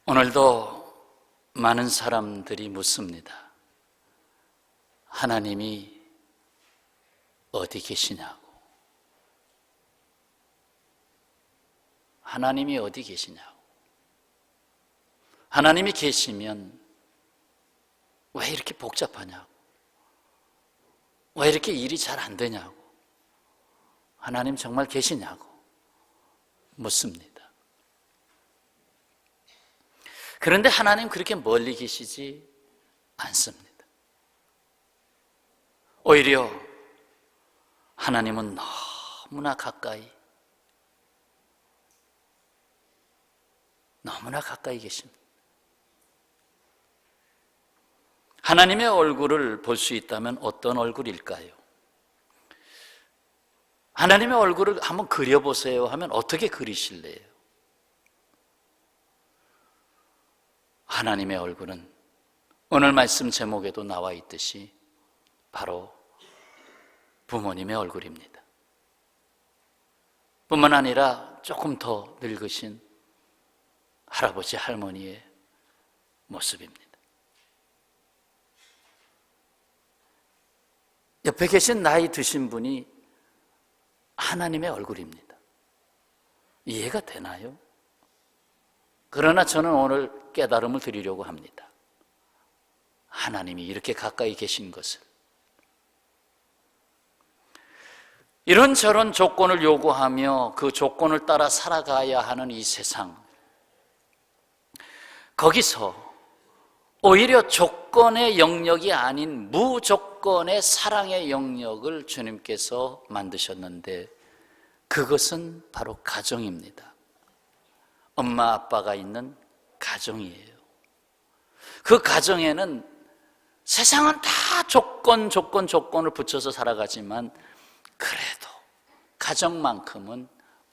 오늘도 많은 사람들이 묻습니다. 하나님이 어디 계시냐고. 하나님이 어디 계시냐고. 하나님이 계시면 왜 이렇게 복잡하냐고. 왜 이렇게 일이 잘 안 되냐고. 하나님 정말 계시냐고 묻습니다. 그런데 하나님 그렇게 멀리 계시지 않습니다. 오히려 하나님은 너무나 가까이 계십니다. 하나님의 얼굴을 볼 수 있다면 어떤 얼굴일까요? 하나님의 얼굴을 한번 그려보세요 하면 어떻게 그리실래요? 하나님의 얼굴은 오늘 말씀 제목에도 나와 있듯이 바로 부모님의 얼굴입니다. 뿐만 아니라 조금 더 늙으신 할아버지, 할머니의 모습입니다. 옆에 계신 나이 드신 분이 하나님의 얼굴입니다. 이해가 되나요? 그러나 저는 오늘 깨달음을 드리려고 합니다. 하나님이 이렇게 가까이 계신 것을. 이런저런 조건을 요구하며 그 조건을 따라 살아가야 하는 이 세상, 거기서 오히려 조건의 영역이 아닌 무조건의 사랑의 영역을 주님께서 만드셨는데 그것은 바로 가정입니다. 엄마 아빠가 있는 가정이에요. 그 가정에는 세상은 다 조건을 붙여서 살아가지만 그래도 가정만큼은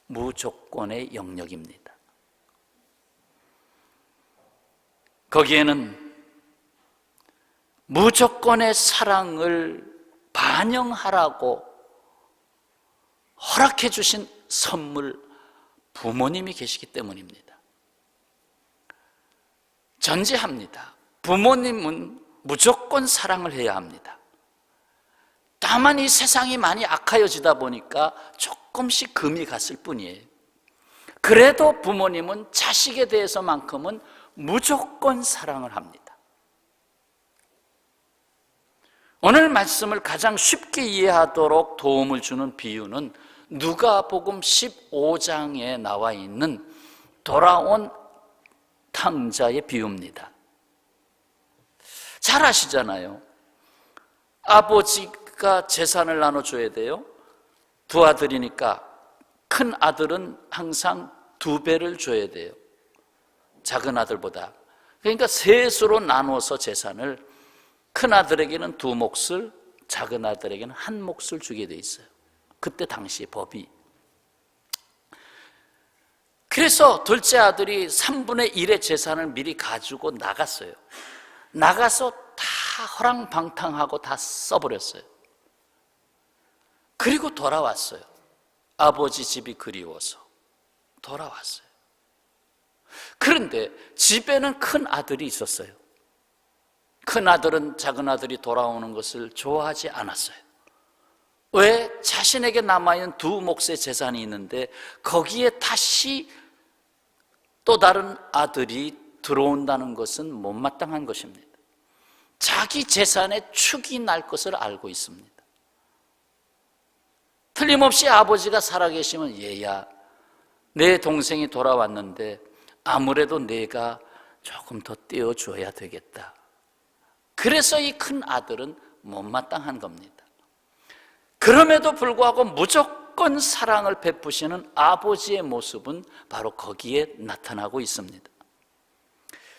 무조건의 영역입니다. 거기에는 무조건의 사랑을 반영하라고 허락해 주신 선물 부모님이 계시기 때문입니다. 전제합니다. 부모님은 무조건 사랑을 해야 합니다. 다만 이 세상이 많이 악하여지다 보니까 조금씩 금이 갔을 뿐이에요. 그래도 부모님은 자식에 대해서만큼은 무조건 사랑을 합니다. 오늘 말씀을 가장 쉽게 이해하도록 도움을 주는 비유는 누가복음 15장에 나와 있는 돌아온 탕자의 비유입니다. 잘 아시잖아요. 아버지가 재산을 나눠줘야 돼요. 두 아들이니까 큰 아들은 항상 2배를 줘야 돼요. 작은 아들보다. 그러니까 셋으로 나눠서 재산을 큰 아들에게는 2몫을, 작은 아들에게는 1몫을 주게 돼 있어요. 그때 당시 법이. 그래서 둘째 아들이 3분의 1의 재산을 미리 가지고 나갔어요. 나가서 다 허랑방탕하고 다 써버렸어요. 그리고 돌아왔어요. 아버지 집이 그리워서 돌아왔어요. 그런데 집에는 큰 아들이 있었어요. 큰 아들은 작은 아들이 돌아오는 것을 좋아하지 않았어요. 왜? 자신에게 남아있는 2몫의 재산이 있는데 거기에 다시 또 다른 아들이 들어온다는 것은 못마땅한 것입니다. 자기 재산에 축이 날 것을 알고 있습니다. 틀림없이 아버지가 살아계시면 얘야, 내 동생이 돌아왔는데 아무래도 내가 조금 더 떼어줘야 되겠다. 그래서 이 큰 아들은 못마땅한 겁니다. 그럼에도 불구하고 무조건 사랑을 베푸시는 아버지의 모습은 바로 거기에 나타나고 있습니다.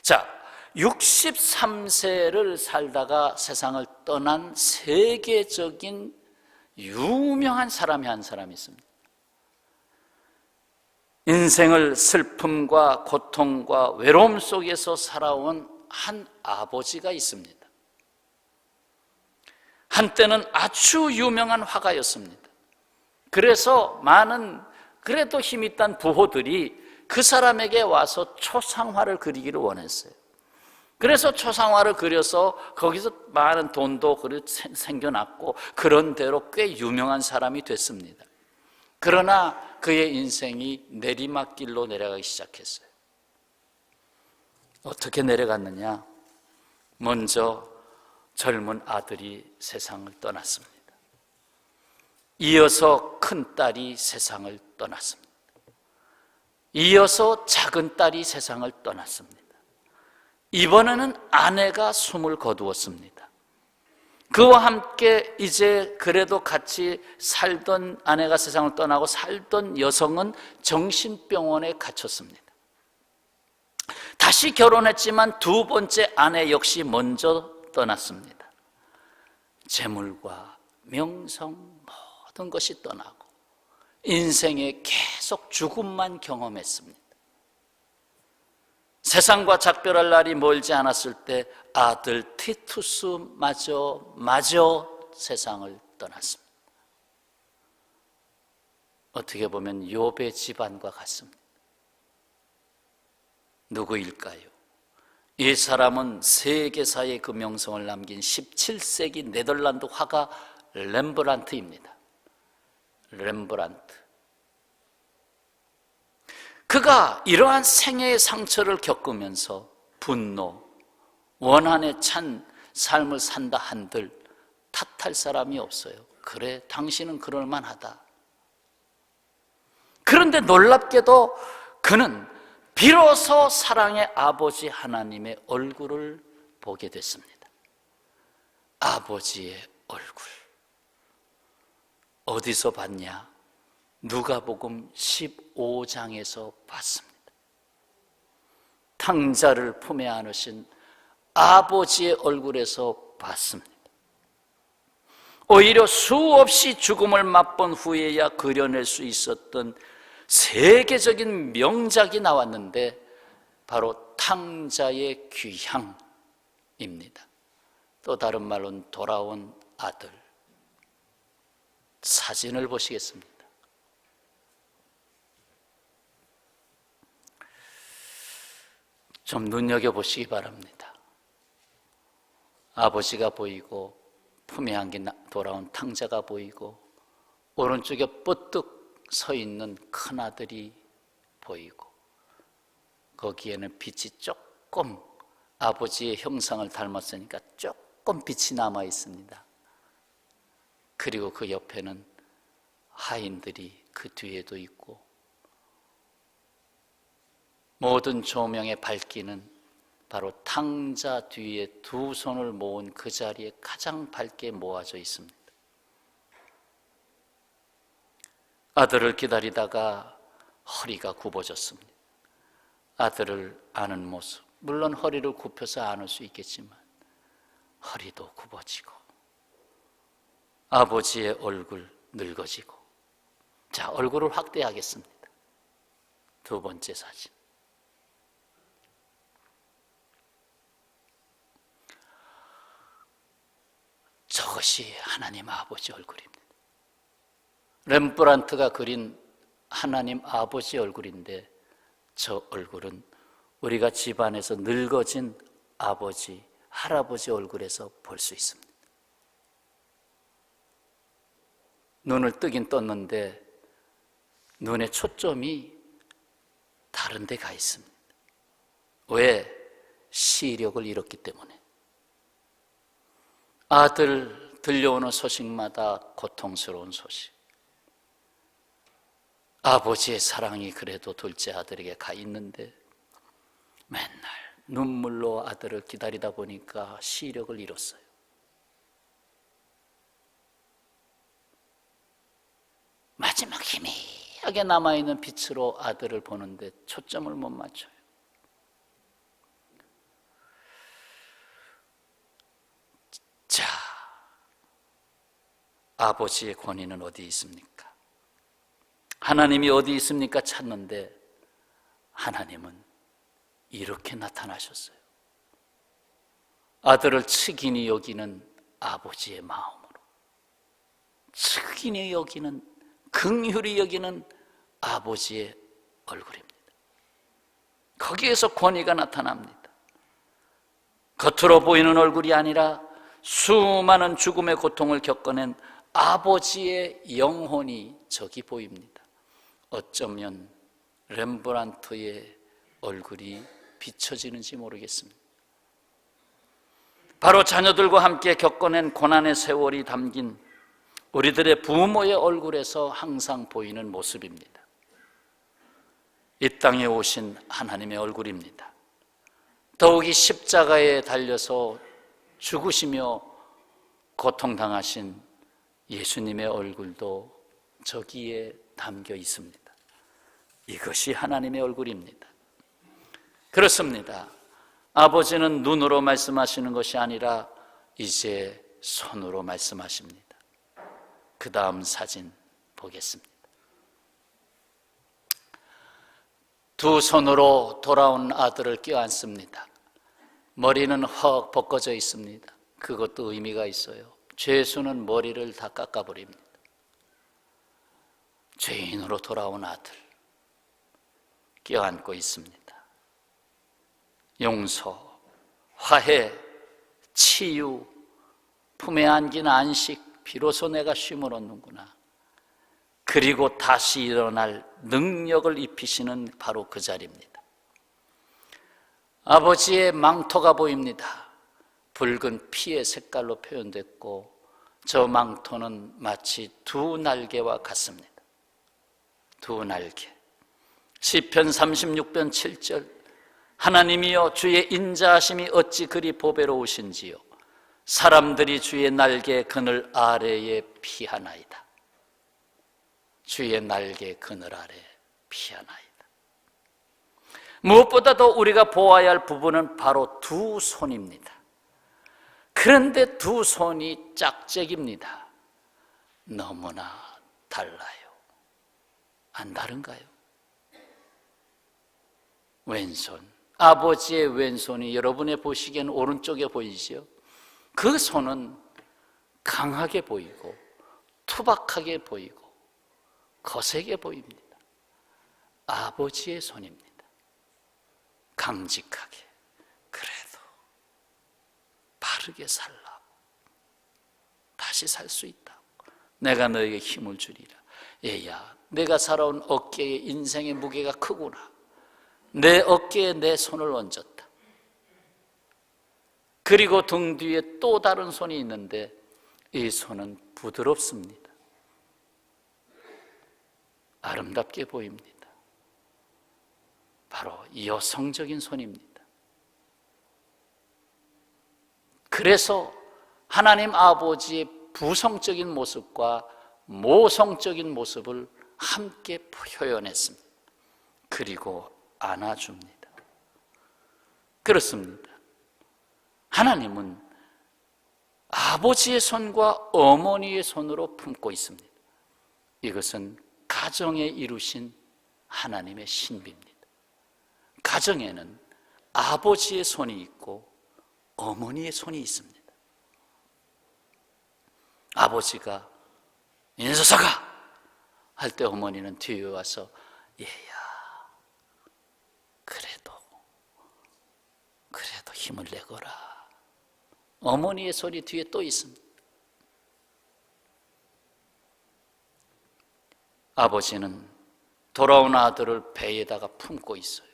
자, 63세를 살다가 세상을 떠난 세계적인 유명한 사람이 한 사람이 있습니다. 인생을 슬픔과 고통과 외로움 속에서 살아온 한 아버지가 있습니다. 한때는 아주 유명한 화가였습니다. 그래서 많은 그래도 힘있던 부호들이 그 사람에게 와서 초상화를 그리기를 원했어요. 그래서 초상화를 그려서 거기서 많은 돈도 생겨났고 그런 대로 꽤 유명한 사람이 됐습니다. 그러나 그의 인생이 내리막길로 내려가기 시작했어요. 어떻게 내려갔느냐? 먼저 젊은 아들이 세상을 떠났습니다. 이어서 큰 딸이 세상을 떠났습니다. 이어서 작은 딸이 세상을 떠났습니다. 이번에는 아내가 숨을 거두었습니다. 그와 함께 이제 그래도 같이 살던 아내가 세상을 떠나고 살던 여성은 정신병원에 갇혔습니다. 다시 결혼했지만 두 번째 아내 역시 먼저 떠났습니다. 재물과 명성 모든 것이 떠나고 인생에 계속 죽음만 경험했습니다. 세상과 작별할 날이 멀지 않았을 때 아들 티투스마저 세상을 떠났습니다. 어떻게 보면 욥의 집안과 같습니다. 누구일까요? 이 사람은 세계사에 그 명성을 남긴 17세기 네덜란드 화가 렘브란트입니다. 렘브란트. 그가 이러한 생애의 상처를 겪으면서 분노, 원한에 찬 삶을 산다 한들 탓할 사람이 없어요. 그래, 당신은 그럴 만하다. 그런데 놀랍게도 그는 비로소 사랑의 아버지 하나님의 얼굴을 보게 됐습니다. 아버지의 얼굴. 어디서 봤냐? 누가복음 15장에서 봤습니다. 탕자를 품에 안으신 아버지의 얼굴에서 봤습니다. 오히려 수없이 죽음을 맛본 후에야 그려낼 수 있었던 세계적인 명작이 나왔는데 바로 탕자의 귀향입니다. 또 다른 말로는 돌아온 아들. 사진을 보시겠습니다. 좀 눈여겨보시기 바랍니다. 아버지가 보이고 품에 안긴 돌아온 탕자가 보이고 오른쪽에 뻗뜩 서 있는 큰아들이 보이고 거기에는 빛이 조금 아버지의 형상을 닮았으니까 조금 빛이 남아 있습니다. 그리고 그 옆에는 하인들이 그 뒤에도 있고 모든 조명의 밝기는 바로 탕자 뒤에 두 손을 모은 그 자리에 가장 밝게 모아져 있습니다. 아들을 기다리다가 허리가 굽어졌습니다. 아들을 안은 모습, 물론 허리를 굽혀서 안을 수 있겠지만 허리도 굽어지고 아버지의 얼굴 늙어지고. 자, 얼굴을 확대하겠습니다. 두 번째 사진. 저것이 하나님 아버지 얼굴입니다. 렘브란트가 그린 하나님 아버지 얼굴인데 저 얼굴은 우리가 집안에서 늙어진 아버지, 할아버지 얼굴에서 볼 수 있습니다. 눈을 뜨긴 떴는데 눈의 초점이 다른 데 가 있습니다. 왜? 시력을 잃었기 때문에. 아들 들려오는 소식마다 고통스러운 소식. 아버지의 사랑이 그래도 둘째 아들에게 가 있는데 맨날 눈물로 아들을 기다리다 보니까 시력을 잃었어요. 마지막 희미하게 남아있는 빛으로 아들을 보는데 초점을 못 맞춰요. 자, 아버지의 권위는 어디 있습니까? 하나님이 어디 있습니까? 찾는데 하나님은 이렇게 나타나셨어요. 아들을 측인히 여기는 아버지의 마음으로, 측인히 여기는, 긍휼히 여기는 아버지의 얼굴입니다. 거기에서 권위가 나타납니다. 겉으로 보이는 얼굴이 아니라 수많은 죽음의 고통을 겪어낸 아버지의 영혼이 저기 보입니다. 어쩌면 렘브란트의 얼굴이 비춰지는지 모르겠습니다. 바로 자녀들과 함께 겪어낸 고난의 세월이 담긴 우리들의 부모의 얼굴에서 항상 보이는 모습입니다. 이 땅에 오신 하나님의 얼굴입니다. 더욱이 십자가에 달려서 죽으시며 고통당하신 예수님의 얼굴도 저기에 담겨 있습니다. 이것이 하나님의 얼굴입니다. 그렇습니다. 아버지는 눈으로 말씀하시는 것이 아니라 이제 손으로 말씀하십니다. 그 다음 사진 보겠습니다. 두 손으로 돌아온 아들을 껴안습니다. 머리는 헉 벗겨져 있습니다. 그것도 의미가 있어요. 죄수는 머리를 다 깎아버립니다. 죄인으로 돌아온 아들 껴안고 있습니다. 용서, 화해, 치유, 품에 안긴 안식, 비로소 내가 쉼을 얻는구나. 그리고 다시 일어날 능력을 입히시는 바로 그 자리입니다. 아버지의 망토가 보입니다. 붉은 피의 색깔로 표현됐고 저 망토는 마치 두 날개와 같습니다. 두 날개. 시편 36편 7절 하나님이여 주의 인자하심이 어찌 그리 보배로우신지요 사람들이 주의 날개 그늘 아래에 피하나이다. 주의 날개 그늘 아래 피하나이다. 무엇보다도 우리가 보아야 할 부분은 바로 두 손입니다. 그런데 두 손이 짝짝입니다. 너무나 달라요. 안 다른가요? 왼손, 아버지의 왼손이 여러분의 보시기엔 오른쪽에 보이죠? 그 손은 강하게 보이고 투박하게 보이고 거세게 보입니다. 아버지의 손입니다. 강직하게, 그래도 바르게 살라고, 다시 살 수 있다고, 내가 너에게 힘을 주리라. 얘야, 내가 살아온 어깨에 인생의 무게가 크구나. 내 어깨에 내 손을 얹었다. 그리고 등 뒤에 또 다른 손이 있는데 이 손은 부드럽습니다. 아름답게 보입니다. 바로 여성적인 손입니다. 그래서 하나님 아버지의 부성적인 모습과 모성적인 모습을 함께 표현했습니다. 그리고 안아줍니다. 그렇습니다. 하나님은 아버지의 손과 어머니의 손으로 품고 있습니다. 이것은 가정에 이루신 하나님의 신비입니다. 가정에는 아버지의 손이 있고 어머니의 손이 있습니다. 아버지가 인서서가 할 때 어머니는 뒤에 와서 얘야 그래도 힘을 내거라. 어머니의 손이 뒤에 또 있습니다. 아버지는 돌아온 아들을 배에다가 품고 있어요.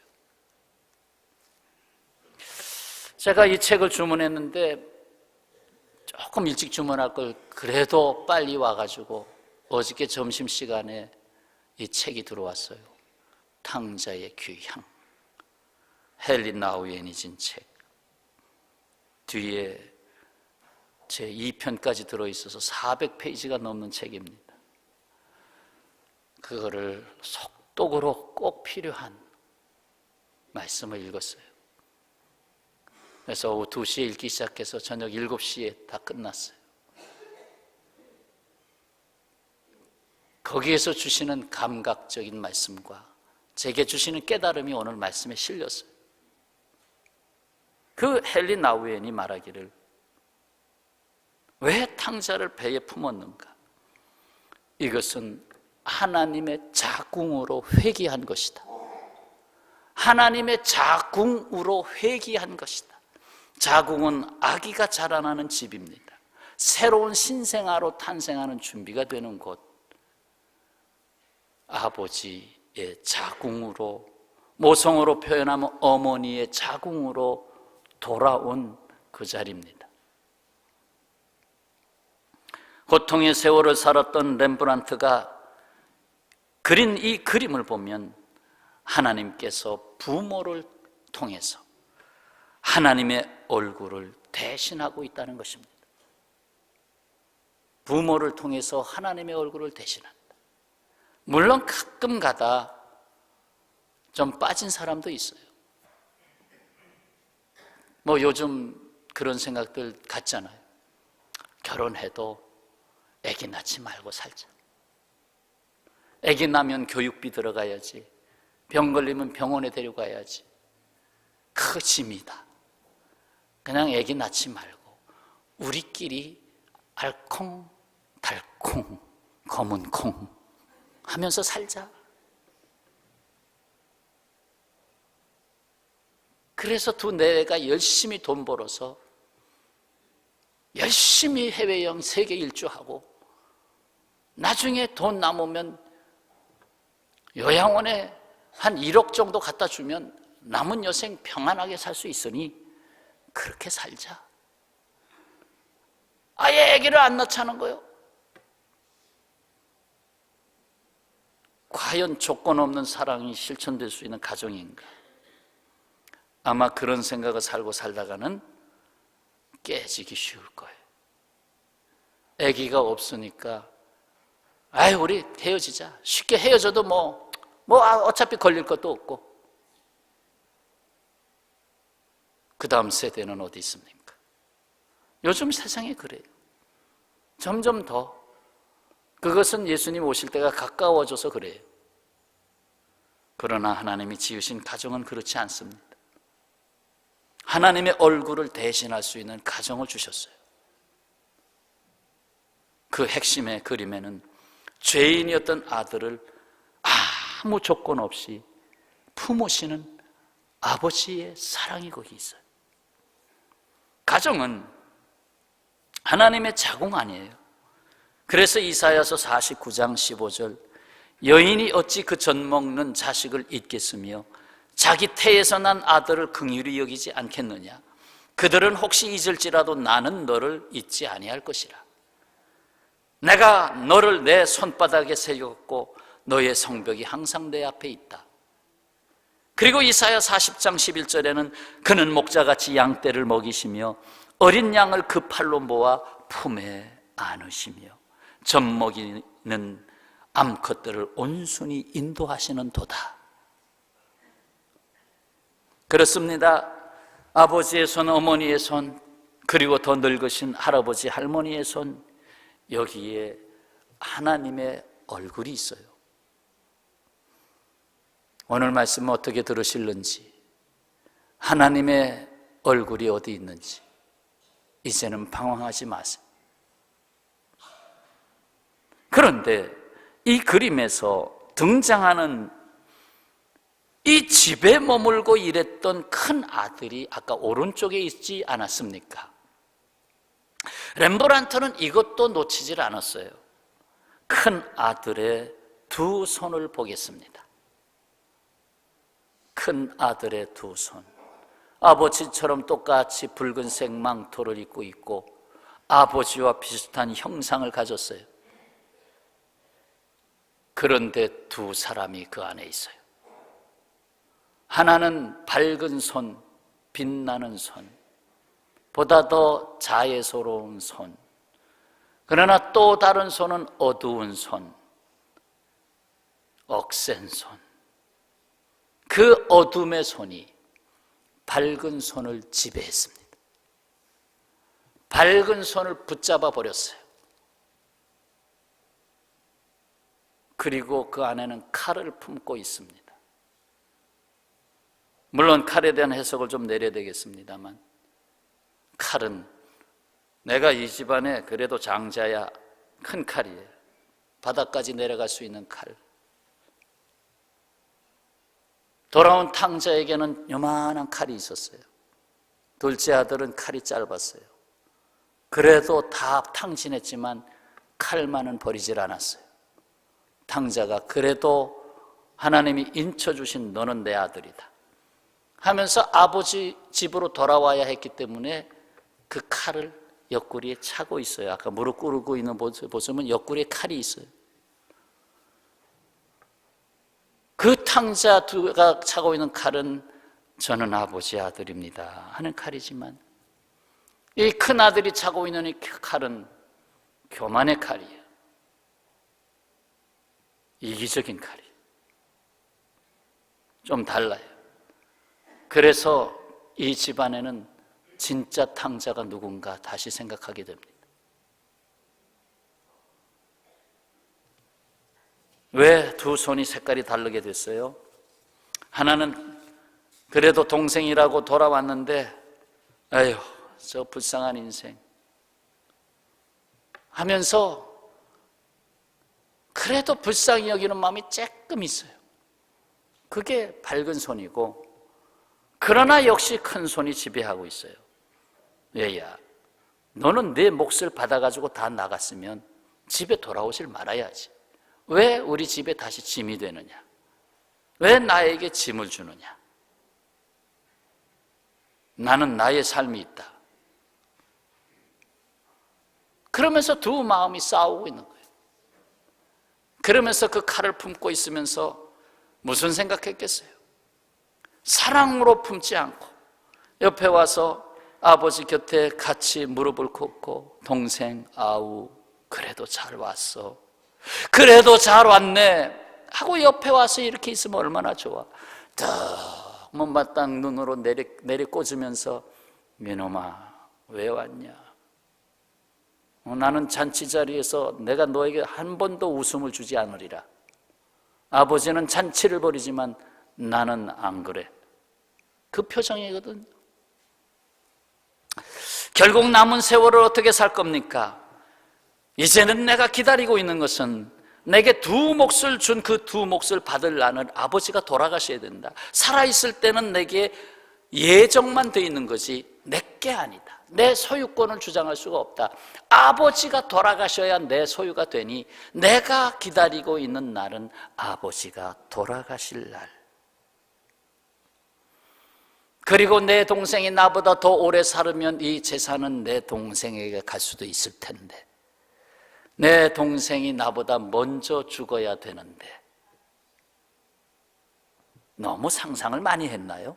제가 이 책을 주문했는데 조금 일찍 주문할 걸 그래도 빨리 와가지고 어저께 점심시간에 이 책이 들어왔어요. 탕자의 귀향. 헨리 나우엔이 진 책. 뒤에 제 2편까지 들어있어서 400페이지가 넘는 책입니다. 그거를 속독으로 꼭 필요한 말씀을 읽었어요. 그래서 오후 2시에 읽기 시작해서 저녁 7시에 다 끝났어요. 거기에서 주시는 감각적인 말씀과 제게 주시는 깨달음이 오늘 말씀에 실렸어요. 그 헨리 나우엔이 말하기를 왜 탕자를 배에 품었는가? 이것은 하나님의 자궁으로 회귀한 것이다. 하나님의 자궁으로 회귀한 것이다. 자궁은 아기가 자라나는 집입니다. 새로운 신생아로 탄생하는 준비가 되는 곳. 아버지의 자궁으로, 모성으로 표현하면 어머니의 자궁으로 돌아온 그 자리입니다. 고통의 세월을 살았던 렘브란트가 그린 이 그림을 보면 하나님께서 부모를 통해서 하나님의 얼굴을 대신하고 있다는 것입니다. 부모를 통해서 하나님의 얼굴을 대신한다. 물론 가끔 가다 좀 빠진 사람도 있어요. 뭐 요즘 그런 생각들 같잖아요. 결혼해도 애기 낳지 말고 살자. 애기 낳으면 교육비 들어가야지. 병 걸리면 병원에 데려가야지. 그 짐이다. 그냥 애기 낳지 말고 우리끼리 알콩 달콩 검은 콩 하면서 살자. 그래서 두 내외가 열심히 돈 벌어서 열심히 해외여행 세계 일주하고 나중에 돈 남으면 요양원에 한 1억 정도 갖다 주면 남은 여생 평안하게 살 수 있으니 그렇게 살자. 아예 아기를 안 낳자는 거예요. 과연 조건 없는 사랑이 실천될 수 있는 가정인가? 아마 그런 생각을 살고 살다가는 깨지기 쉬울 거예요. 아기가 없으니까 아이 우리 헤어지자. 쉽게 헤어져도 뭐 어차피 걸릴 것도 없고. 그 다음 세대는 어디 있습니까? 요즘 세상이 그래요. 점점 더. 그것은 예수님 오실 때가 가까워져서 그래요. 그러나 하나님이 지으신 가정은 그렇지 않습니다. 하나님의 얼굴을 대신할 수 있는 가정을 주셨어요. 그 핵심의 그림에는 죄인이었던 아들을 아무 조건 없이 품으시는 아버지의 사랑이 거기 있어요. 가정은 하나님의 자궁 아니에요. 그래서 이사야서 49장 15절 여인이 어찌 그 젖먹는 자식을 잊겠으며 자기 태에서 난 아들을 긍휼히 여기지 않겠느냐. 그들은 혹시 잊을지라도 나는 너를 잊지 아니할 것이라. 내가 너를 내 손바닥에 새겼고 너의 성벽이 항상 내 앞에 있다. 그리고 이사야 40장 11절에는 그는 목자같이 양떼를 먹이시며 어린 양을 그 팔로 모아 품에 안으시며 젖먹이는 암컷들을 온순히 인도하시는 도다. 그렇습니다. 아버지의 손, 어머니의 손, 그리고 더 늙으신 할아버지, 할머니의 손, 여기에 하나님의 얼굴이 있어요. 오늘 말씀 어떻게 들으실는지, 하나님의 얼굴이 어디 있는지 이제는 방황하지 마세요. 그런데 이 그림에서 등장하는 이 집에 머물고 일했던 큰 아들이 아까 오른쪽에 있지 않았습니까? 렘브란트는 이것도 놓치질 않았어요. 큰 아들의 두 손을 보겠습니다. 큰 아들의 두 손. 아버지처럼 똑같이 붉은색 망토를 입고 있고 아버지와 비슷한 형상을 가졌어요. 그런데 두 사람이 그 안에 있어요. 하나는 밝은 손, 빛나는 손, 보다 더 자애스러운 손. 그러나 또 다른 손은 어두운 손, 억센 손. 그 어둠의 손이 밝은 손을 지배했습니다. 밝은 손을 붙잡아 버렸어요. 그리고 그 안에는 칼을 품고 있습니다. 물론 칼에 대한 해석을 좀 내려야 되겠습니다만, 칼은 내가 이 집안에 그래도 장자야, 큰 칼이에요. 바닥까지 내려갈 수 있는 칼. 돌아온 탕자에게는 요만한 칼이 있었어요. 둘째 아들은 칼이 짧았어요. 그래도 다 탕진했지만 칼만은 버리질 않았어요. 탕자가 그래도 하나님이 인쳐주신 너는 내 아들이다 하면서 아버지 집으로 돌아와야 했기 때문에 그 칼을 옆구리에 차고 있어요. 아까 무릎 꿇고 있는 모습 보시면 옆구리에 칼이 있어요. 그 탕자가 차고 있는 칼은 저는 아버지 아들입니다 하는 칼이지만, 이 큰아들이 차고 있는 이 칼은 교만의 칼이에요. 이기적인 칼이에요. 좀 달라요. 그래서 이 집안에는 진짜 탕자가 누군가 다시 생각하게 됩니다. 왜 두 손이 색깔이 다르게 됐어요? 하나는 그래도 동생이라고 돌아왔는데 아휴 저 불쌍한 인생 하면서 그래도 불쌍히 여기는 마음이 조금 있어요. 그게 밝은 손이고, 그러나 역시 큰 손이 지배하고 있어요. 얘야, 너는 내 몫을 받아가지고 다 나갔으면 집에 돌아오질 말아야지. 왜 우리 집에 다시 짐이 되느냐? 왜 나에게 짐을 주느냐? 나는 나의 삶이 있다. 그러면서 두 마음이 싸우고 있는 거예요. 그러면서 그 칼을 품고 있으면서 무슨 생각했겠어요? 사랑으로 품지 않고 옆에 와서 아버지 곁에 같이 무릎을 꿇고 동생 아우 그래도 잘 왔어, 그래도 잘 왔네 하고 옆에 와서 이렇게 있으면 얼마나 좋아. 딱 못마땅 눈으로 내리 꽂으면서 민호마 왜 왔냐? 나는 잔치 자리에서 내가 너에게 한 번도 웃음을 주지 않으리라. 아버지는 잔치를 벌이지만 나는 안 그래. 그 표정이거든. 결국 남은 세월을 어떻게 살 겁니까? 이제는 내가 기다리고 있는 것은 내게 두 몫을 준 그 두 몫을 받을 나는 아버지가 돌아가셔야 된다. 살아있을 때는 내게 예정만 돼 있는 거지 내게 아니다. 내 소유권을 주장할 수가 없다. 아버지가 돌아가셔야 내 소유가 되니 내가 기다리고 있는 날은 아버지가 돌아가실 날. 그리고 내 동생이 나보다 더 오래 살으면 이 재산은 내 동생에게 갈 수도 있을 텐데, 내 동생이 나보다 먼저 죽어야 되는데, 너무 상상을 많이 했나요?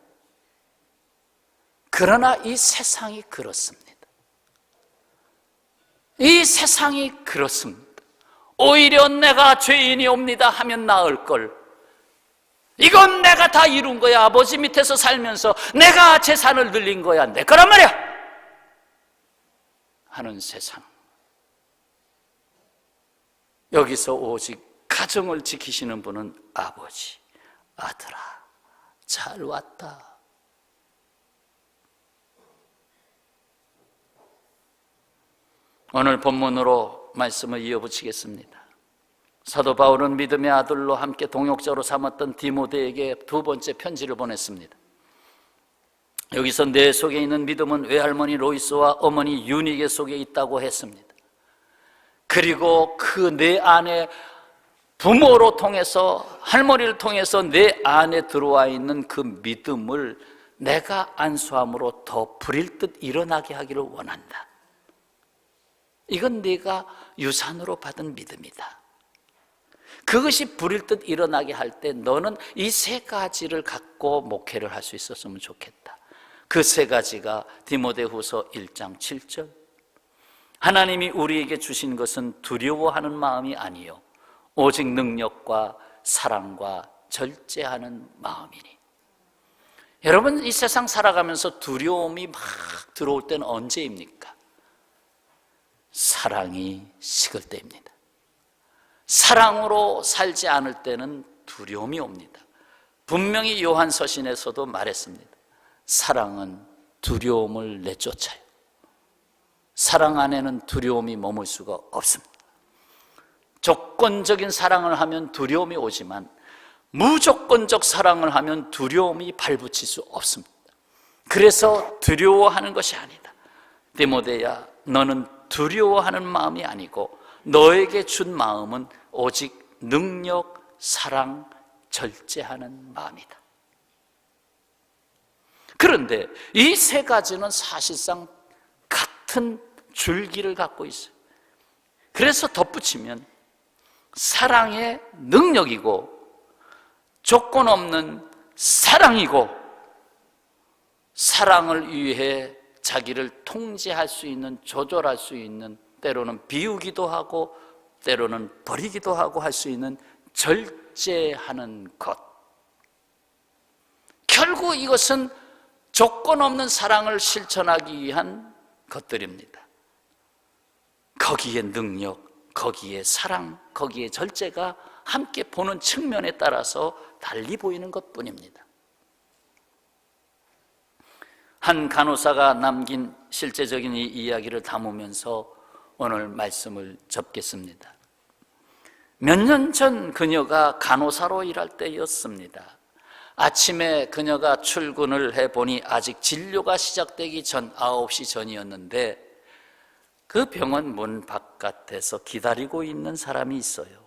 그러나 이 세상이 그렇습니다. 이 세상이 그렇습니다. 오히려 내가 죄인이옵니다 하면 나을 걸, 이건 내가 다 이룬 거야, 아버지 밑에서 살면서 내가 재산을 늘린 거야, 내 거란 말이야 하는 세상. 여기서 오직 가정을 지키시는 분은 아버지. 아들아 잘 왔다. 오늘 본문으로 말씀을 이어붙이겠습니다. 사도 바울은 믿음의 아들로 함께 동역자로 삼았던 디모데에게 두 번째 편지를 보냈습니다. 여기서 내 속에 있는 믿음은 외할머니 로이스와 어머니 유니게 속에 있다고 했습니다. 그리고 그 내 안에 부모로 통해서, 할머니를 통해서 내 안에 들어와 있는 그 믿음을 내가 안수함으로 더 불일 듯 일어나게 하기를 원한다. 이건 네가 유산으로 받은 믿음이다. 그것이 불일 듯 일어나게 할 때 너는 이 세 가지를 갖고 목회를 할 수 있었으면 좋겠다. 그 세 가지가 디모데후서 1장 7절. 하나님이 우리에게 주신 것은 두려워하는 마음이 아니요 오직 능력과 사랑과 절제하는 마음이니. 여러분, 이 세상 살아가면서 두려움이 막 들어올 때는 언제입니까? 사랑이 식을 때입니다. 사랑으로 살지 않을 때는 두려움이 옵니다. 분명히 요한 서신에서도 말했습니다. 사랑은 두려움을 내쫓아요. 사랑 안에는 두려움이 머물 수가 없습니다. 조건적인 사랑을 하면 두려움이 오지만 무조건적 사랑을 하면 두려움이 발붙일 수 없습니다. 그래서 두려워하는 것이 아니다. 디모데야, 너는 두려워하는 마음이 아니고 너에게 준 마음은 오직 능력, 사랑, 절제하는 마음이다. 그런데 이 세 가지는 사실상 같은 줄기를 갖고 있어요. 그래서 덧붙이면 사랑의 능력이고 조건 없는 사랑이고 사랑을 위해 자기를 통제할 수 있는, 조절할 수 있는, 때로는 비우기도 하고 때로는 버리기도 하고 할 수 있는 절제하는 것. 결국 이것은 조건 없는 사랑을 실천하기 위한 것들입니다. 거기에 능력, 거기에 사랑, 거기에 절제가 함께 보는 측면에 따라서 달리 보이는 것뿐입니다. 한 간호사가 남긴 실제적인 이 이야기를 담으면서 오늘 말씀을 접겠습니다. 몇 년 전 그녀가 간호사로 일할 때였습니다. 아침에 그녀가 출근을 해보니 아직 진료가 시작되기 전 9시 전이었는데 그 병원 문 바깥에서 기다리고 있는 사람이 있어요.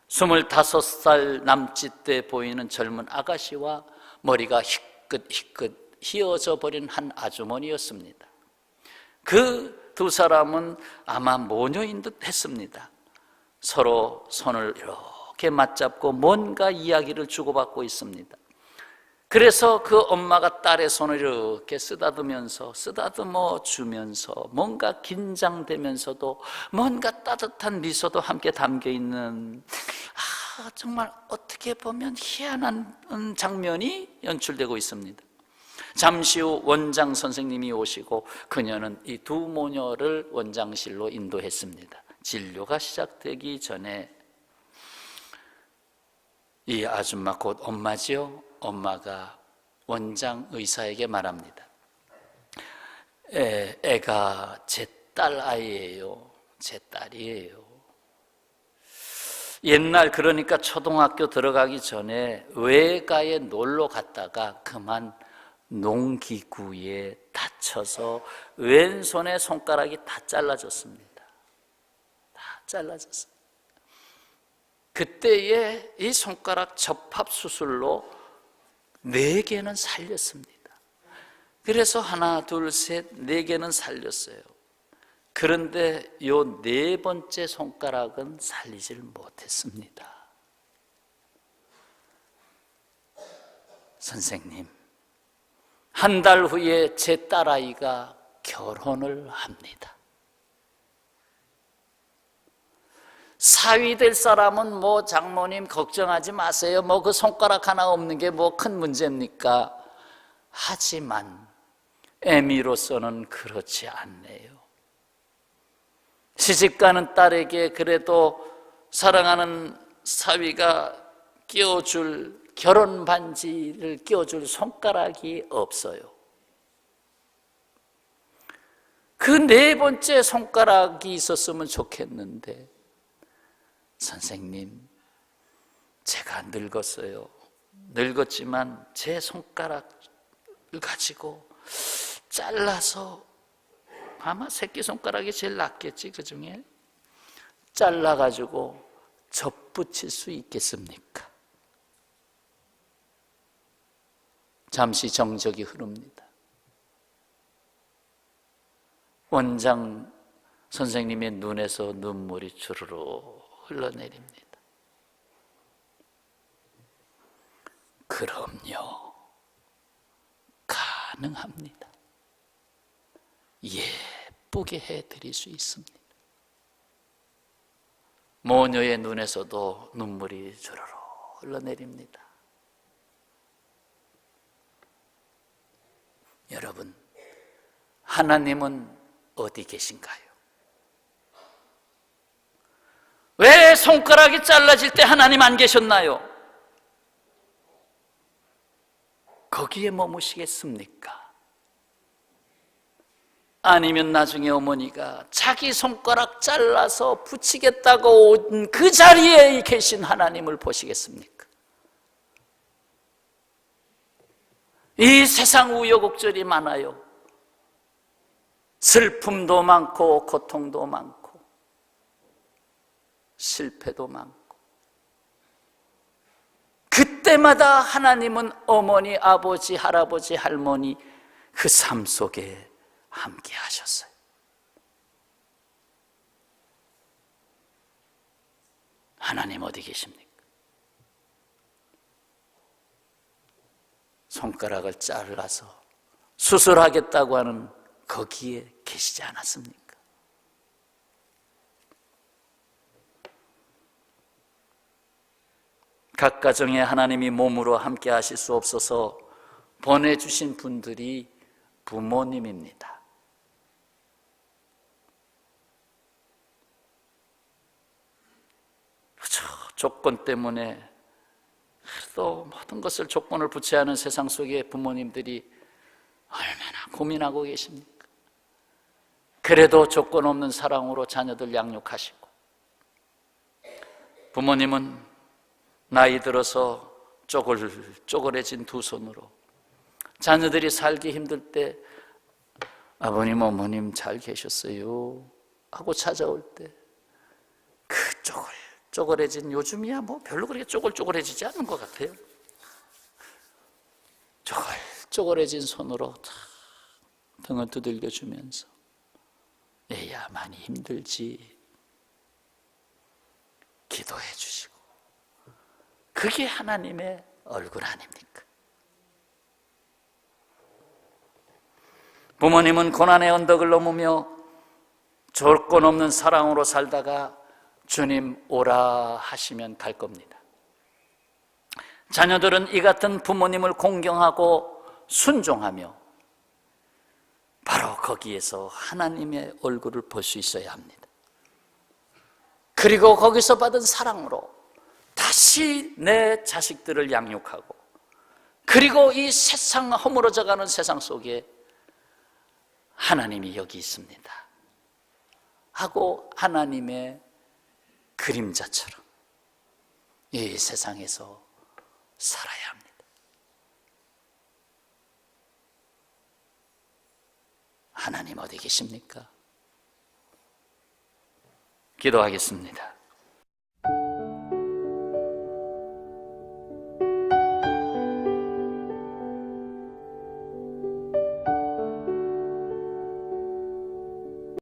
25살 남짓 돼 보이는 젊은 아가씨와 머리가 희끗희끗 휘어져 버린 한 아주머니였습니다. 그 두 사람은 아마 모녀인 듯 했습니다. 서로 손을 이렇게 맞잡고 뭔가 이야기를 주고받고 있습니다. 그래서 그 엄마가 딸의 손을 이렇게 쓰다듬어 주면서 뭔가 긴장되면서도 뭔가 따뜻한 미소도 함께 담겨있는 정말 어떻게 보면 희한한 장면이 연출되고 있습니다. 잠시 후 원장 선생님이 오시고 그녀는 이 두 모녀를 원장실로 인도했습니다. 진료가 시작되기 전에 이 아줌마 곧 엄마지요? 엄마가 원장 의사에게 말합니다. 애가 제 딸 아이예요. 제 딸이에요. 옛날 그러니까 초등학교 들어가기 전에 외가에 놀러 갔다가 그만 농기구에 다쳐서 왼손의 손가락이 다 잘라졌습니다. 다 잘라졌어요. 그때에 이 손가락 접합 수술로 4개는 살렸습니다. 그래서 하나, 둘, 셋, 4개는 살렸어요. 그런데 요 4번째 손가락은 살리질 못했습니다. 선생님, 한 달 후에 제 딸아이가 결혼을 합니다. 사위 될 사람은 뭐 장모님 걱정하지 마세요. 뭐 그 손가락 하나 없는 게 뭐 큰 문제입니까? 하지만 애미로서는 그렇지 않네요. 시집가는 딸에게 그래도 사랑하는 사위가 끼워줄 결혼 반지를 끼워줄 손가락이 없어요. 그 4번째 손가락이 있었으면 좋겠는데 선생님, 제가 늙었어요. 늙었지만 제 손가락을 가지고 잘라서 아마 새끼손가락이 제일 낫겠지, 그 중에 잘라가지고 접붙일 수 있겠습니까? 잠시 정적이 흐릅니다. 원장 선생님의 눈에서 눈물이 주르르 흘러내립니다. 그럼요, 가능합니다. 예쁘게 해드릴 수 있습니다. 모녀의 눈에서도 눈물이 주르르 흘러내립니다. 여러분, 하나님은 어디 계신가요? 왜 손가락이 잘라질 때 하나님 안 계셨나요? 거기에 머무시겠습니까? 아니면 나중에 어머니가 자기 손가락 잘라서 붙이겠다고 온 그 자리에 계신 하나님을 보시겠습니까? 이 세상 우여곡절이 많아요. 슬픔도 많고 고통도 많고 실패도 많고, 그때마다 하나님은 어머니, 아버지, 할아버지, 할머니 그 삶 속에 함께 하셨어요. 하나님 어디 계십니까? 손가락을 잘라서 수술하겠다고 하는 거기에 계시지 않았습니까? 각 가정에 하나님이 몸으로 함께 하실 수 없어서 보내주신 분들이 부모님입니다. 그렇죠. 조건 때문에 또 모든 것을 조건을 붙여야 하는 세상 속에 부모님들이 얼마나 고민하고 계십니까? 그래도 조건 없는 사랑으로 자녀들 양육하시고, 부모님은 나이 들어서 쪼글쪼글해진 두 손으로 자녀들이 살기 힘들 때 아버님, 어머님 잘 계셨어요 하고 찾아올 때 그 쪼글쪼글해진, 요즘이야 뭐 별로 그렇게 쪼글쪼글해지지 않는 것 같아요. 쪼글쪼글해진 손으로 등을 두들겨주면서 얘야 많이 힘들지 기도해 주시고, 그게 하나님의 얼굴 아닙니까? 부모님은 고난의 언덕을 넘으며 조건 없는 사랑으로 살다가 주님 오라 하시면 갈 겁니다. 자녀들은 이 같은 부모님을 공경하고 순종하며 바로 거기에서 하나님의 얼굴을 볼 수 있어야 합니다. 그리고 거기서 받은 사랑으로 다시 내 자식들을 양육하고, 그리고 이 세상 허물어져가는 세상 속에 하나님이 여기 있습니다 하고 하나님의 그림자처럼 이 세상에서 살아야 합니다. 하나님 어디 계십니까? 기도하겠습니다.